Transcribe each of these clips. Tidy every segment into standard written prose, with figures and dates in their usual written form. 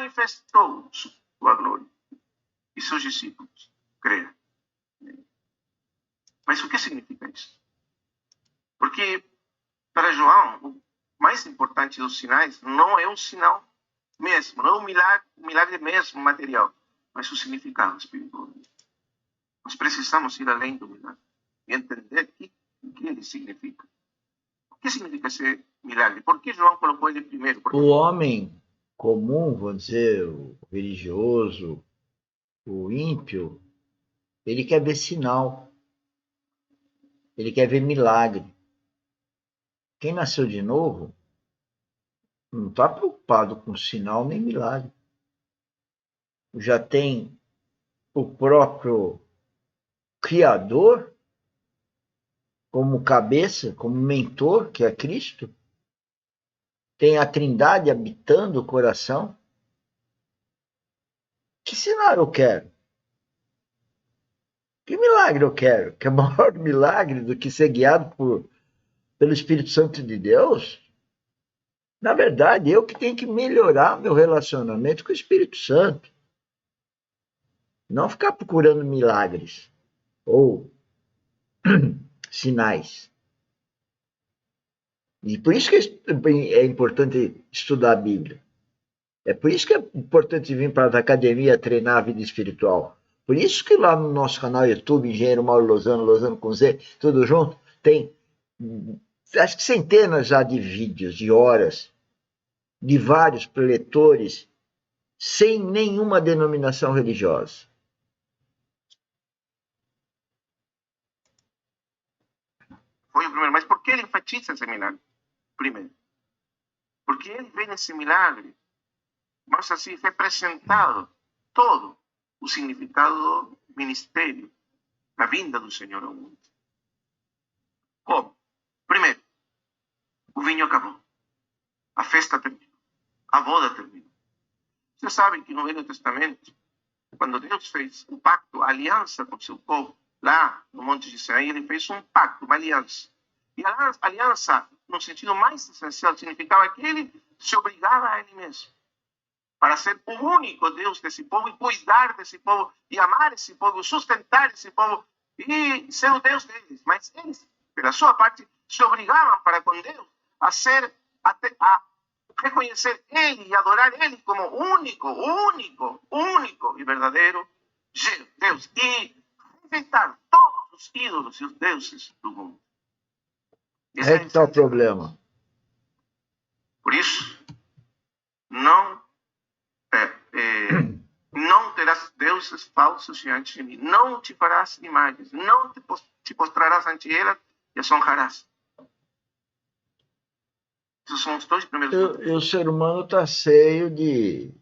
manifestou sua glória. E seus discípulos creram. Mas o que significa isso? Porque, para João, o mais importante dos sinais não é o sinal mesmo, não é o milagre mesmo material, mas o significado espiritual. Nós precisamos ir além do milagre e entender o que ele significa. O que significa esse milagre? Por que João colocou ele primeiro? O homem comum, vamos dizer, o religioso, o ímpio, ele quer ver sinal, ele quer ver milagre. Quem nasceu de novo não está preocupado com sinal nem milagre. Já tem o próprio Criador como cabeça, como mentor, que é Cristo. Tem a Trindade habitando o coração. Que sinal eu quero? Que milagre eu quero? Que é maior milagre do que ser guiado pelo Espírito Santo de Deus? Na verdade, eu que tenho que melhorar meu relacionamento com o Espírito Santo. Não ficar procurando milagres ou sinais. E por isso que é importante estudar a Bíblia. É por isso que é importante vir para a academia treinar a vida espiritual. Por isso que lá no nosso canal YouTube, Engenheiro Mauro Lozano, Lozano com Z, tudo junto, tem acho que centenas já de vídeos, de horas, de vários preletores, sem nenhuma denominação religiosa. Foi o primeiro. Mas por que ele enfatiza esse milagre? Primeiro, porque ele vê nesse milagre, mas assim, representado todo o significado do ministério, da vinda do Senhor ao mundo. Como? Primeiro, o vinho acabou. A festa terminou. A boda terminou. Vocês sabem que no Velho Testamento, quando Deus fez um pacto, aliança com seu povo, lá no Monte de Sinaí, ele fez um pacto, uma aliança. E a aliança, no sentido mais essencial, significava que ele se obrigava a ele mesmo para ser o único Deus desse povo e cuidar desse povo e amar esse povo, sustentar esse povo e ser o Deus deles. Mas eles, pela sua parte, se obrigavam para com Deus a reconhecer Ele e adorar Ele como único e verdadeiro Deus e rejeitar todos os ídolos e os deuses do mundo. Esse é que está o problema. Por isso, não terás deuses falsos diante de mim. Não te farás imagens. Não te postrarás ante elas e as honrarás. Esses são os dois primeiros. E o ser humano está cheio de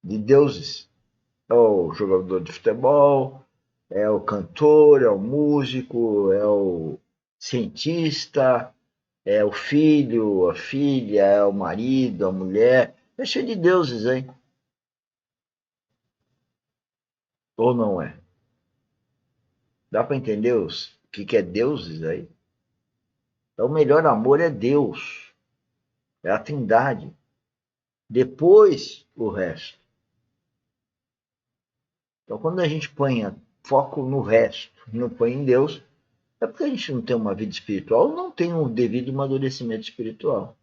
deuses. É o jogador de futebol, é o cantor, é o músico, é o cientista, é o filho, a filha, é o marido, a mulher. É cheio de deuses, hein? Ou não é? Dá para entender o que é deuses aí? Então, o melhor amor é Deus. É a Trindade. Depois, o resto. Então, quando a gente põe foco no resto, não põe em Deus, é porque a gente não tem uma vida espiritual, não tem um devido amadurecimento espiritual.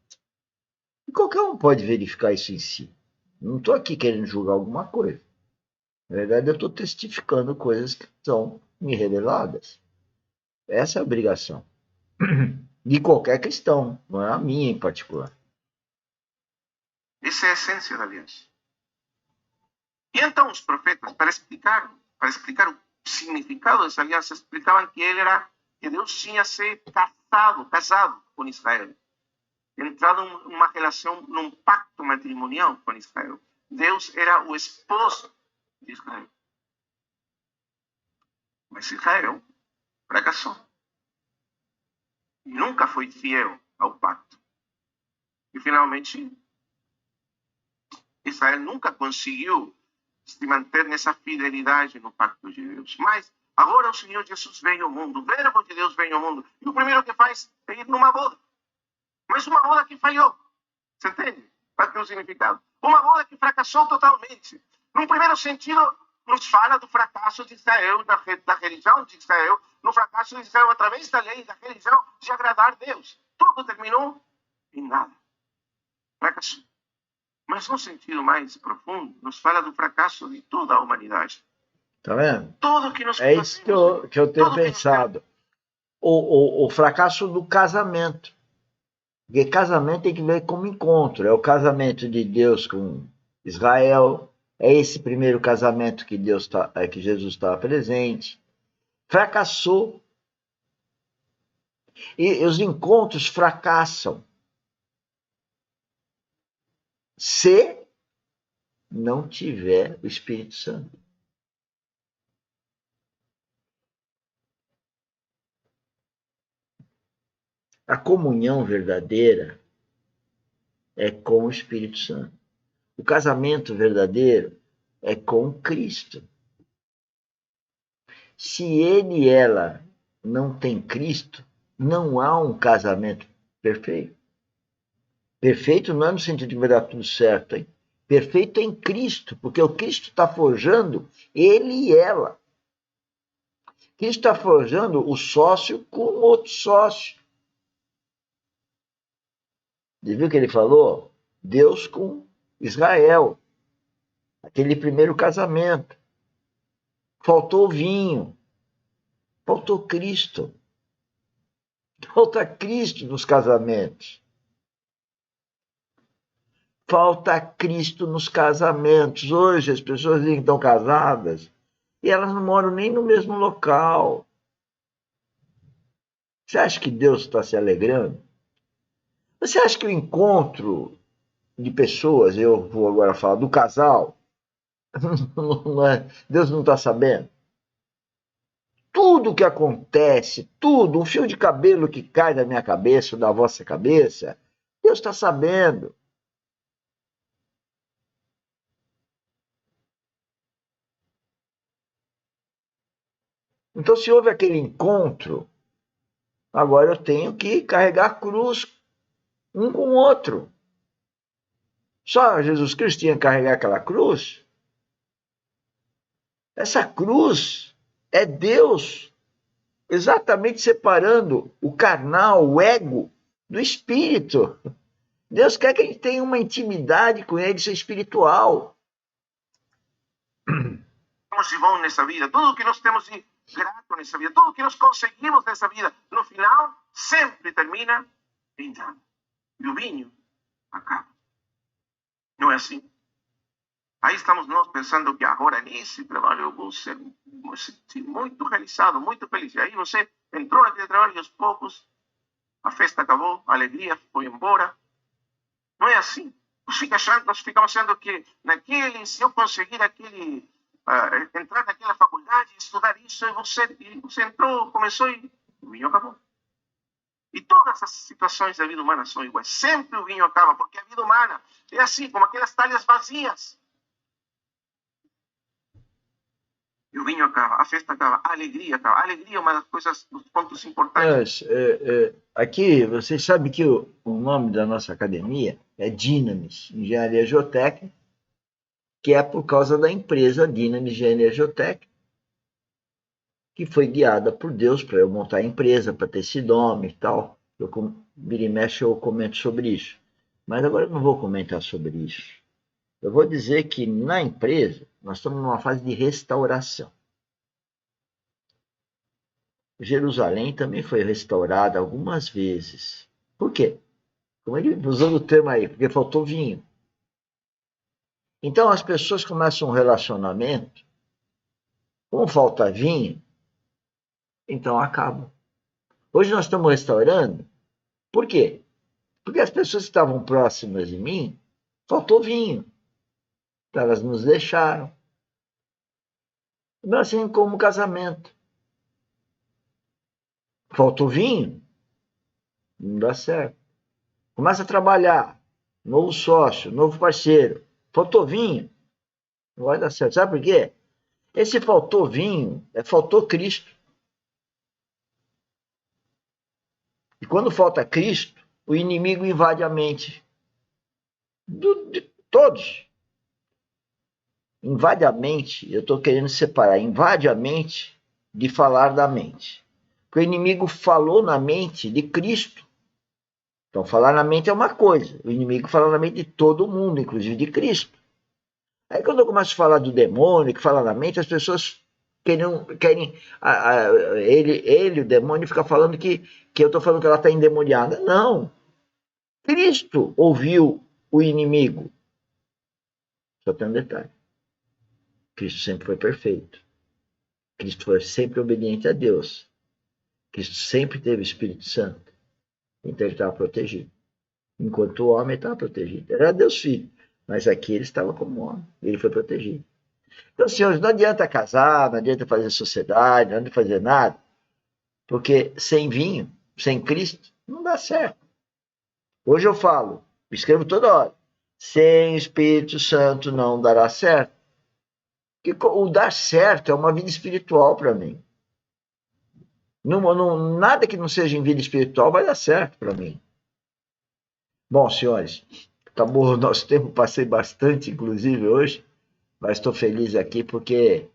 E qualquer um pode verificar isso em si. Não estou aqui querendo julgar alguma coisa. Na verdade, eu estou testificando coisas que são me reveladas. Essa é a obrigação. De qualquer cristão, não é a minha em particular. Essa é a essência da aliança. E então os profetas, para explicar o significado dessa aliança, explicavam que Deus tinha se casado com Israel, entrado em uma relação, num pacto matrimonial com Israel. Deus era o esposo de Israel. Mas Israel fracassou. E nunca foi fiel ao pacto. E finalmente, Israel nunca conseguiu se manter nessa fidelidade no pacto de Deus. Mas agora o Senhor Jesus veio ao mundo, o verbo de Deus veio ao mundo, e o primeiro que faz é ir numa boda. Mas uma boda que falhou. Você entende? Qual é o significado? Uma boda que fracassou totalmente. Num primeiro sentido, nos fala do fracasso de Israel, da religião de Israel, no fracasso de Israel através da lei, da religião, de agradar a Deus. Tudo terminou em nada. Fracassou. Mas num sentido mais profundo, nos fala do fracasso de toda a humanidade. Tá vendo? Tudo que nós É isso que eu tenho pensado. O fracasso do casamento. Porque casamento tem que ver como encontro. É o casamento de Deus com Israel. É esse primeiro casamento que que Jesus estava presente. Fracassou. E os encontros fracassam se não tiver o Espírito Santo. A comunhão verdadeira é com o Espírito Santo. O casamento verdadeiro é com Cristo. Se ele e ela não têm Cristo, não há um casamento perfeito. Perfeito não é no sentido de que vai dar tudo certo, hein? Perfeito é em Cristo, porque o Cristo está forjando ele e ela. Cristo está forjando o sócio com outro sócio. Você viu o que ele falou? Deus com Israel. Aquele primeiro casamento. Faltou vinho. Faltou Cristo. Falta Cristo nos casamentos. Falta Cristo nos casamentos. Hoje as pessoas dizem que estão casadas e elas não moram nem no mesmo local. Você acha que Deus está se alegrando? Você acha que o encontro de pessoas, eu vou agora falar do casal, Deus não está sabendo? Tudo que acontece, tudo, um fio de cabelo que cai da minha cabeça ou da vossa cabeça, Deus está sabendo. Então, se houve aquele encontro, agora eu tenho que carregar a cruz um com o outro. Só Jesus Cristo tinha que carregar aquela cruz? Essa cruz é Deus exatamente separando o carnal, o ego, do espírito. Deus quer que a gente tenha uma intimidade com ele, isso é espiritual. Temos de bom nessa vida, tudo que nós temos de grato nessa vida, tudo que nós conseguimos nessa vida, no final, sempre termina em nada. E o vinho acaba. Não é assim? Aí estamos nós pensando que agora nesse trabalho eu vou ser muito realizado, muito feliz. E aí você entrou naquele trabalho e aos poucos a festa acabou, a alegria foi embora. Não é assim. Nós ficamos achando que se eu conseguir entrar naquela faculdade, estudar isso, e você entrou, começou e o vinho acabou. E todas as situações da vida humana são iguais. Sempre o vinho acaba, porque a vida humana é assim, como aquelas talhas vazias. E o vinho acaba, a festa acaba, a alegria acaba. A alegria é uma das coisas, dos pontos importantes. Aqui, vocês sabem que o nome da nossa academia é Dynamis, Engenharia Geotécnica, que é por causa da empresa Dynamis Engenharia Geotécnica, que foi guiada por Deus para eu montar a empresa, para ter esse nome e tal. Vira e mexe eu comento sobre isso. Mas agora eu não vou comentar sobre isso. Eu vou dizer que na empresa nós estamos numa fase de restauração. Jerusalém também foi restaurada algumas vezes. Por quê? Como ele usando o termo aí, porque faltou vinho. Então as pessoas começam um relacionamento, como falta vinho, então acabam. Hoje nós estamos restaurando, por quê? Porque as pessoas que estavam próximas de mim, faltou vinho. Então elas nos deixaram. Não assim como casamento. Faltou vinho? Não dá certo. Começa a trabalhar, novo sócio, novo parceiro. Faltou vinho? Não vai dar certo. Sabe por quê? Esse faltou vinho, faltou Cristo. E quando falta Cristo, o inimigo invade a mente Todos. Invade a mente, eu estou querendo separar, invade a mente de falar da mente. Porque o inimigo falou na mente de Cristo. Então, falar na mente é uma coisa. O inimigo fala na mente de todo mundo, inclusive de Cristo. Aí, quando eu começo a falar do demônio, que fala na mente, as pessoas querem ele, o demônio, fica falando que eu estou falando que ela está endemoniada. Não. Cristo ouviu o inimigo. Só tem um detalhe. Cristo sempre foi perfeito. Cristo foi sempre obediente a Deus. Cristo sempre teve o Espírito Santo. Então ele estava protegido. Enquanto o homem estava protegido. Era Deus Filho. Mas aqui ele estava como homem. Ele foi protegido. Então, senhores, não adianta casar, não adianta fazer sociedade, não adianta fazer nada. Porque sem vinho, sem Cristo, não dá certo. Hoje eu falo, escrevo toda hora. Sem Espírito Santo não dará certo. Porque o dar certo é uma vida espiritual para mim. Nada que não seja em vida espiritual vai dar certo para mim. Bom, senhores, acabou o nosso tempo, passei bastante, inclusive, hoje, mas estou feliz aqui porque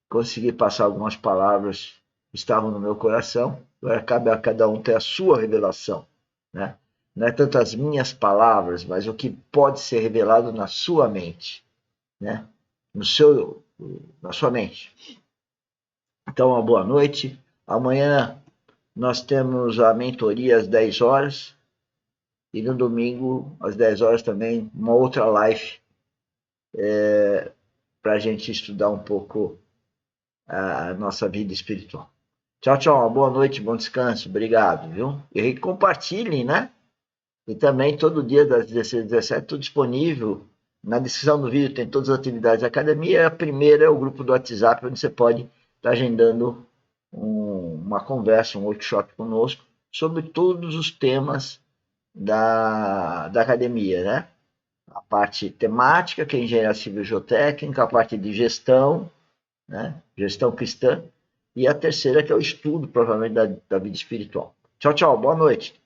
consegui passar algumas palavras que estavam no meu coração. Agora cabe a cada um ter a sua revelação, né? Não é tanto as minhas palavras, mas o que pode ser revelado na sua mente, né? Na sua mente. Então, uma boa noite. Amanhã nós temos a mentoria às 10 horas e no domingo, às 10 horas também, uma outra live para a gente estudar um pouco a nossa vida espiritual. Tchau, tchau. Uma boa noite, bom descanso. Obrigado, viu? E compartilhem, né? E também todo dia das 16 às 17, estou disponível. Na descrição do vídeo tem todas as atividades da academia. A primeira é o grupo do WhatsApp, onde você pode estar agendando uma conversa, um workshop conosco sobre todos os temas da academia, né? A parte temática, que é engenharia civil geotécnica, a parte de gestão, né? Gestão cristã, e a terceira, que é o estudo, provavelmente, da vida espiritual. Tchau, tchau. Boa noite.